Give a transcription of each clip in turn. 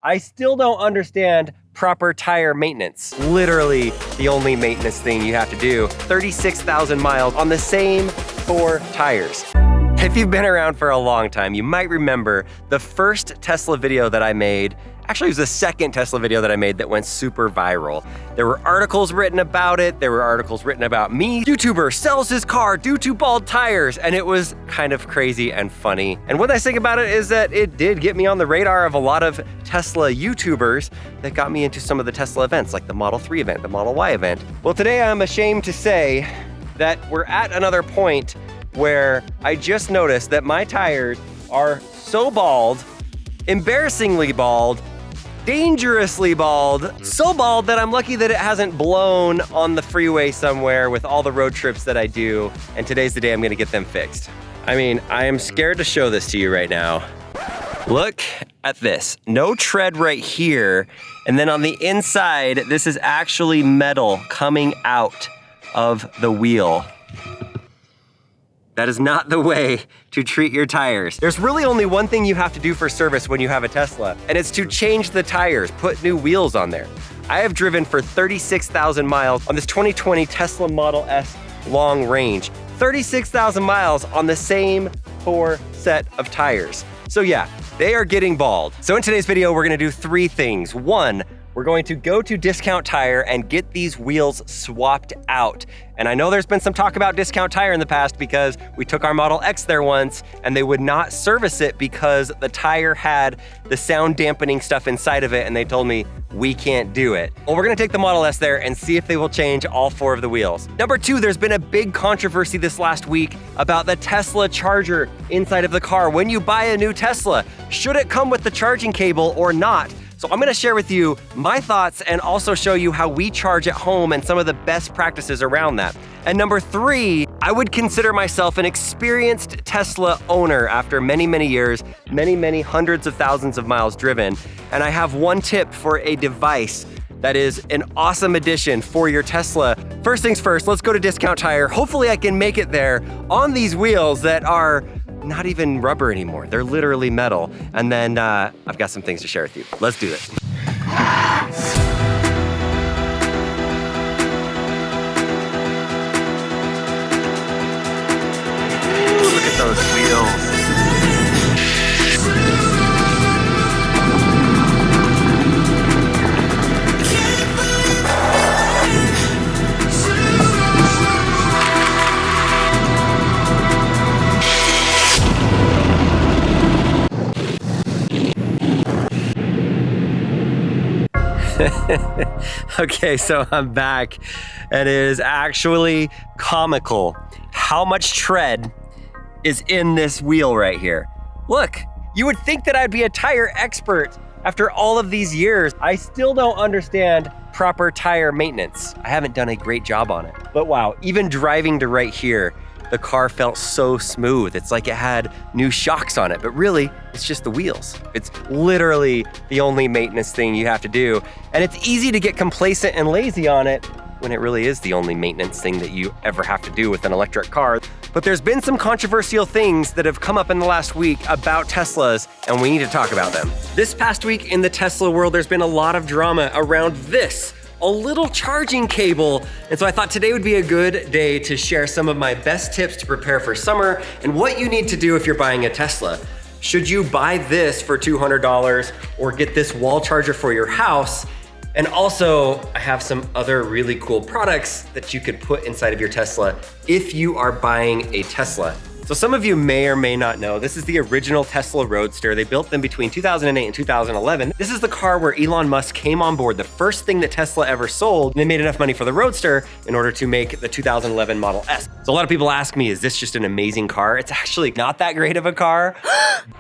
I still don't understand proper tire maintenance. Literally the only maintenance thing you have to do. 36,000 miles on the same 4 tires. If you've been around for a long time, you might remember the first Tesla video that I made. Actually, it was the second Tesla video that I made that went super viral. There were articles written about it. There were articles written about me. YouTuber sells his car due to bald tires. And it was kind of crazy and funny. And what I think about it is that it did get me on the radar of a lot of Tesla YouTubers that got me into some of the Tesla events, like the Model 3 event, the Model Y event. Well, today I'm ashamed to say that we're at another point where I just noticed that my tires are so bald, embarrassingly bald, dangerously bald, so bald that I'm lucky that it hasn't blown on the freeway somewhere with all the road trips that I do, and today's the day I'm gonna get them fixed. I mean, I am scared to show this to you right now. Look at this, no tread right here, and then on the inside, this is actually metal coming out of the wheel. That is not the way to treat your tires. There's really only one thing you have to do for service when you have a Tesla, and it's to change the tires, put new wheels on there. I have driven for 36,000 miles on this 2020 Tesla Model S long range. 36,000 miles on the same 4 set of tires. So yeah, they are getting bald. So in today's video, we're gonna do 3 things. 1, we're going to go to Discount Tire and get these wheels swapped out. And I know there's been some talk about Discount Tire in the past because we took our Model X there once and they would not service it because the tire had the sound dampening stuff inside of it, and they told me we can't do it. Well, we're gonna take the Model S there and see if they will change all 4 of the wheels. Number 2, there's been a big controversy this last week about the Tesla charger inside of the car. When you buy a new Tesla, should it come with the charging cable or not? So I'm gonna share with you my thoughts and also show you how we charge at home and some of the best practices around that. And number 3, I would consider myself an experienced Tesla owner after many, many years, many hundreds of thousands of miles driven. And I have one tip for a device that is an awesome addition for your Tesla. First things first, let's go to Discount Tire. Hopefully I can make it there on these wheels that are not even rubber anymore. They're literally metal. And then I've got some things to share with you. Let's do this. Ooh, look at those wheels. Okay, so I'm back, and it is actually comical how much tread is in this wheel right here. Look, you would think that I'd be a tire expert after all of these years. I still don't understand proper tire maintenance. I haven't done a great job on it. But wow, even driving to right here, the car felt so smooth. It's like it had new shocks on it, but really, it's just the wheels. It's literally the only maintenance thing you have to do. And it's easy to get complacent and lazy on it when it really is the only maintenance thing that you ever have to do with an electric car. But there's been some controversial things that have come up in the last week about Teslas, and we need to talk about them. This past week in the Tesla world, there's been a lot of drama around this. A little charging cable. And so I thought today would be a good day to share some of my best tips to prepare for summer and what you need to do if you're buying a Tesla. Should you buy this for $200 or get this wall charger for your house? And also, I have some other really cool products that you could put inside of your Tesla if you are buying a Tesla. So some of you may or may not know, this is the original Tesla Roadster. They built them between 2008 and 2011. This is the car where Elon Musk came on board, the first thing that Tesla ever sold. They made enough money for the Roadster in order to make the 2011 Model S. So a lot of people ask me, is this just an amazing car? It's actually not that great of a car.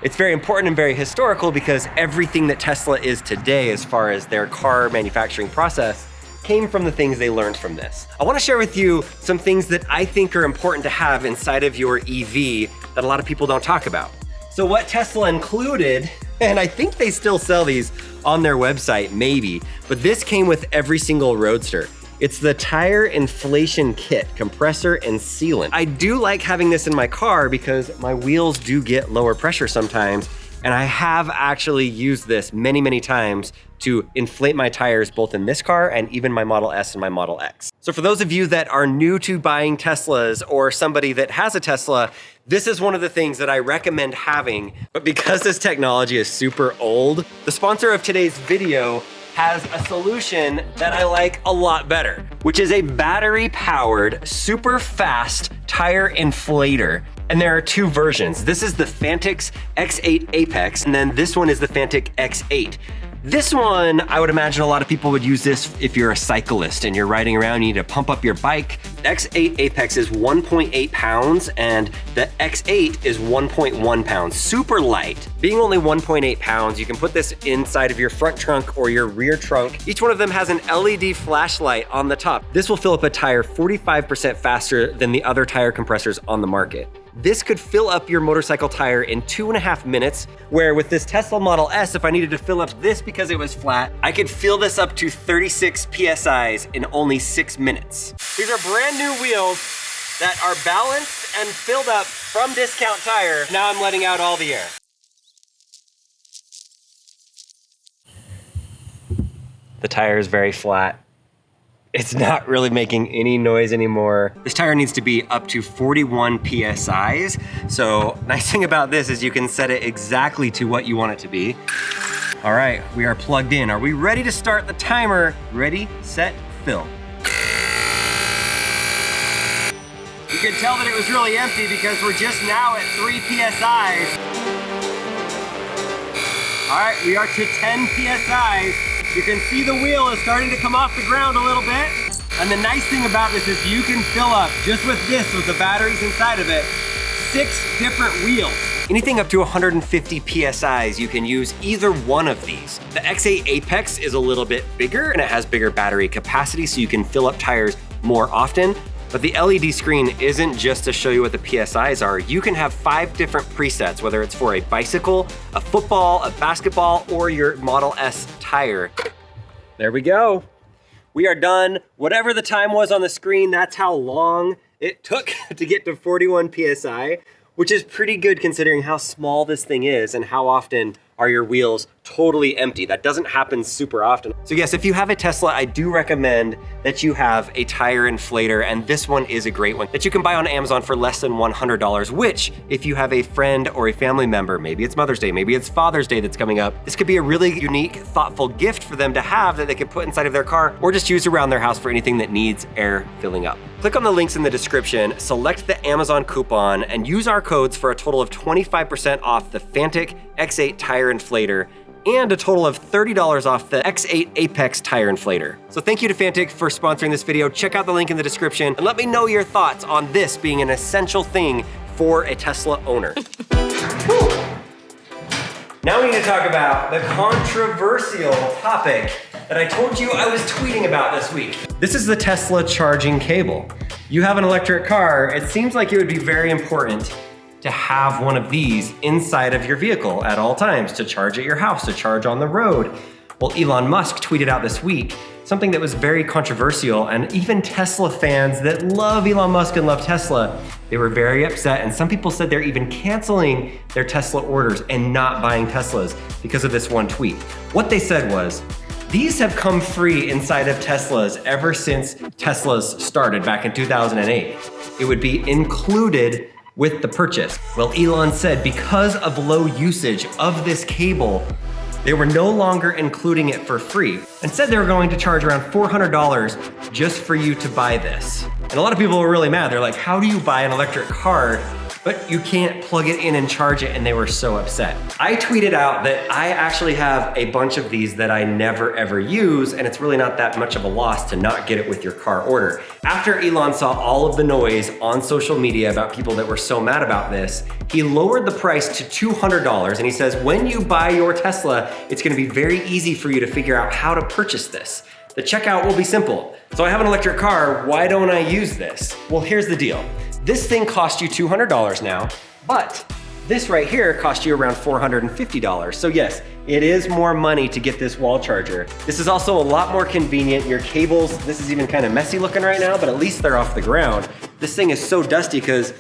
It's very important and very historical because everything that Tesla is today as far as their car manufacturing process came from the things they learned from this. I wanna share with you some things that I think are important to have inside of your EV that a lot of people don't talk about. So what Tesla included, and I think they still sell these on their website, maybe, but this came with every single Roadster. It's the tire inflation kit, compressor and sealant. I do like having this in my car because my wheels do get lower pressure sometimes And I have actually used this many, many times to inflate my tires both in this car and even my Model S and my Model X. So for those of you that are new to buying Teslas or somebody that has a Tesla, this is one of the things that I recommend having. But because this technology is super old, the sponsor of today's video has a solution that I like a lot better, which is a battery-powered, super fast tire inflator. And there are two versions. This is the Fanttik's X8 Apex, and then this one is the Fanttik X8. This one, I would imagine a lot of people would use this if you're a cyclist and you're riding around, you need to pump up your bike. The X8 Apex is 1.8 pounds and the X8 is 1.1 pounds, super light. Being only 1.8 pounds, you can put this inside of your front trunk or your rear trunk. Each one of them has an LED flashlight on the top. This will fill up a tire 45% faster than the other tire compressors on the market. This could fill up your motorcycle tire in 2.5 minutes, where with this Tesla Model S, if I needed to fill up this because it was flat, I could fill this up to 36 PSIs in only 6 minutes. These are brand new wheels that are balanced and filled up from Discount Tire. Now I'm letting out all the air. The tire is very flat. It's not really making any noise anymore. This tire needs to be up to 41 PSIs. So nice thing about this is you can set it exactly to what you want it to be. All right, we are plugged in. Are we ready to start the timer? Ready, set, fill. You can tell that it was really empty because we're just now at 3 PSIs. All right, we are to 10 PSIs. You can see the wheel is starting to come off the ground a little bit. And the nice thing about this is you can fill up, just with this, with the batteries inside of it, 6 different wheels. Anything up to 150 PSIs, you can use either one of these. The X8 Apex is a little bit bigger and it has bigger battery capacity, so you can fill up tires more often. But the LED screen isn't just to show you what the PSIs are. You can have 5 different presets, whether it's for a bicycle, a football, a basketball, or your Model S tire. There we go. We are done. Whatever the time was on the screen, that's how long it took to get to 41 PSI, which is pretty good considering how small this thing is and how often are your wheels totally empty. That doesn't happen super often. So yes, if you have a Tesla, I do recommend that you have a tire inflator, and this one is a great one that you can buy on Amazon for less than $100, which if you have a friend or a family member, maybe it's Mother's Day, maybe it's Father's Day that's coming up, this could be a really unique, thoughtful gift for them to have that they could put inside of their car or just use around their house for anything that needs air filling up. Click on the links in the description, select the Amazon coupon, and use our codes for a total of 25% off the Fanttik X8 tire inflator and a total of $30 off the X8 Apex tire inflator. So thank you to Fanttik for sponsoring this video. Check out the link in the description and let me know your thoughts on this being an essential thing for a Tesla owner. Now we need to talk about the controversial topic that I told you I was tweeting about this week. This is the Tesla charging cable. You have an electric car, it seems like it would be very important to have one of these inside of your vehicle at all times, to charge at your house, to charge on the road. Well, Elon Musk tweeted out this week something that was very controversial, and even Tesla fans that love Elon Musk and love Tesla, they were very upset, and some people said they're even canceling their Tesla orders and not buying Teslas because of this one tweet. What they said was, these have come free inside of Teslas ever since Teslas started back in 2008. It would be included with the purchase. Well, Elon said because of low usage of this cable, they were no longer including it for free and said they were going to charge around $400 just for you to buy this. And a lot of people were really mad. They're like, how do you buy an electric car but you can't plug it in and charge it? And they were so upset. I tweeted out that I actually have a bunch of these that I never ever use, and it's really not that much of a loss to not get it with your car order. After Elon saw all of the noise on social media about people that were so mad about this, he lowered the price to $200, and he says, when you buy your Tesla, it's gonna be very easy for you to figure out how to purchase this. The checkout will be simple. So I have an electric car, why don't I use this? Well, here's the deal. This thing costs you $200 now, but this right here costs you around $450. So yes, it is more money to get this wall charger. This is also a lot more convenient. Your cables, this is even kind of messy looking right now, but at least they're off the ground. This thing is so dusty because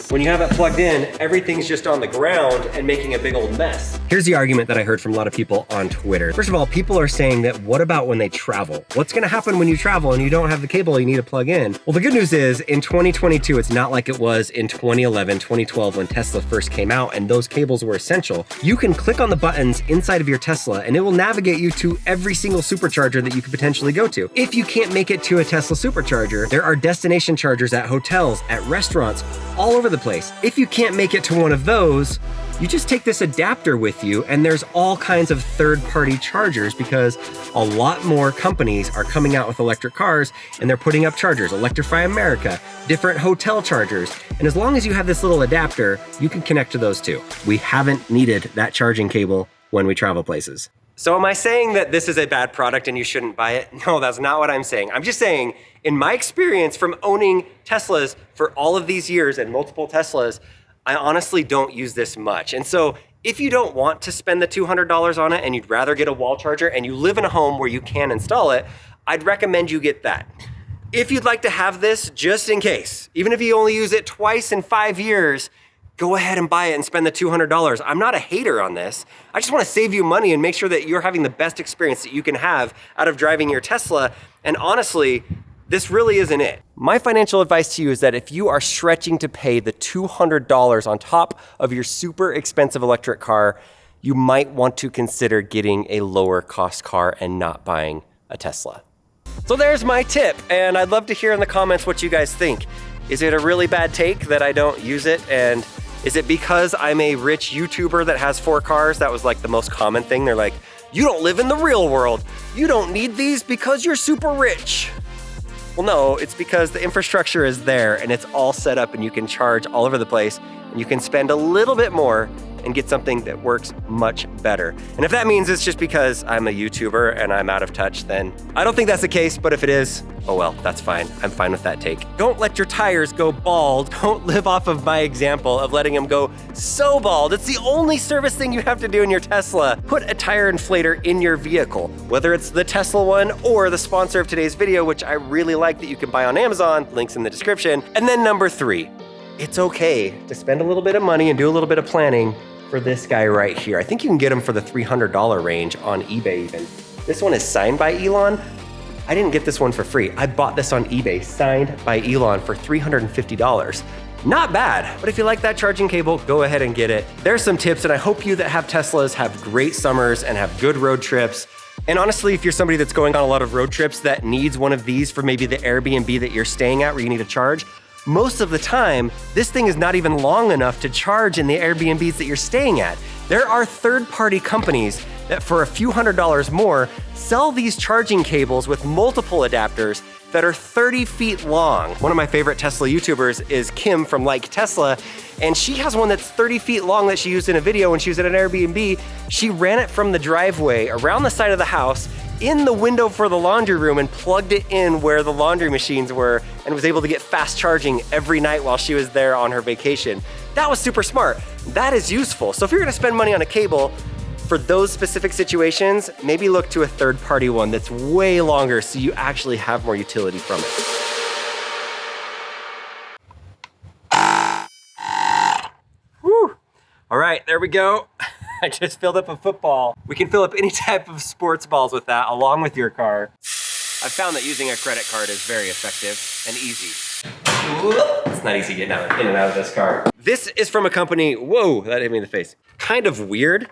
when you have it plugged in, everything's just on the ground and making a big old mess. Here's the argument that I heard from a lot of people on Twitter. First of all, people are saying that what about when they travel? What's gonna happen when you travel and you don't have the cable you need to plug in? Well, the good news is in 2022, it's not like it was in 2011, 2012 when Tesla first came out and those cables were essential. You can click on the buttons inside of your Tesla and it will navigate you to every single supercharger that you could potentially go to. If you can't make it to a Tesla supercharger, there are destination chargers at hotels, at restaurants, all over the place. If you can't make it to one of those, you just take this adapter with you and there's all kinds of third-party chargers because a lot more companies are coming out with electric cars and they're putting up chargers. Electrify America, different hotel chargers. And as long as you have this little adapter, you can connect to those too. We haven't needed that charging cable when we travel places. So am I saying that this is a bad product and you shouldn't buy it? No, that's not what I'm saying. I'm just saying, in my experience from owning Teslas for all of these years and multiple Teslas, I honestly don't use this much. And so if you don't want to spend the $200 on it and you'd rather get a wall charger and you live in a home where you can install it, I'd recommend you get that. If you'd like to have this just in case, even if you only use it twice in 5 years, go ahead and buy it and spend the $200. I'm not a hater on this. I just want to save you money and make sure that you're having the best experience that you can have out of driving your Tesla. And honestly, this really isn't it. My financial advice to you is that if you are stretching to pay the $200 on top of your super expensive electric car, you might want to consider getting a lower cost car and not buying a Tesla. So there's my tip, and I'd love to hear in the comments what you guys think. Is it a really bad take that I don't use it? And is it because I'm a rich YouTuber that has 4 cars? That was like the most common thing. They're like, you don't live in the real world. You don't need these because you're super rich. Well, no, it's because the infrastructure is there and it's all set up and you can charge all over the place and you can spend a little bit more and get something that works much better. And if that means it's just because I'm a YouTuber and I'm out of touch, then I don't think that's the case, but if it is, oh well, that's fine. I'm fine with that take. Don't let your tires go bald. Don't live off of my example of letting them go so bald. It's the only service thing you have to do in your Tesla. Put a tire inflator in your vehicle, whether it's the Tesla one or the sponsor of today's video, which I really like that you can buy on Amazon, links in the description. And then number 3, it's okay to spend a little bit of money and do a little bit of planning for this guy right here. I think you can get him for the $300 range on eBay even. This one is signed by Elon. I didn't get this one for free. I bought this on eBay, signed by Elon for $350. Not bad, but if you like that charging cable, go ahead and get it. There's some tips, and I hope you that have Teslas have great summers and have good road trips. And honestly, if you're somebody that's going on a lot of road trips that needs one of these for maybe the Airbnb that you're staying at where you need to charge, most of the time, this thing is not even long enough to charge in the Airbnbs that you're staying at. There are third-party companies that for a few $100s more sell these charging cables with multiple adapters that are 30 feet long. One of my favorite Tesla YouTubers is Kim from Like Tesla, and she has one that's 30 feet long that she used in a video when she was at an Airbnb. She ran it from the driveway around the side of the house in the window for the laundry room and plugged it in where the laundry machines were and was able to get fast charging every night while she was there on her vacation. That was super smart. That is useful. So if you're gonna spend money on a cable for those specific situations, maybe look to a third-party one that's way longer so you actually have more utility from it. Whew. All right, there we go. I just filled up a football. We can fill up any type of sports balls with that along with your car. I've found that using a credit card is very effective and easy. It's not easy getting in and out of this car. This is from a company, whoa, that hit me in the face. Kind of weird.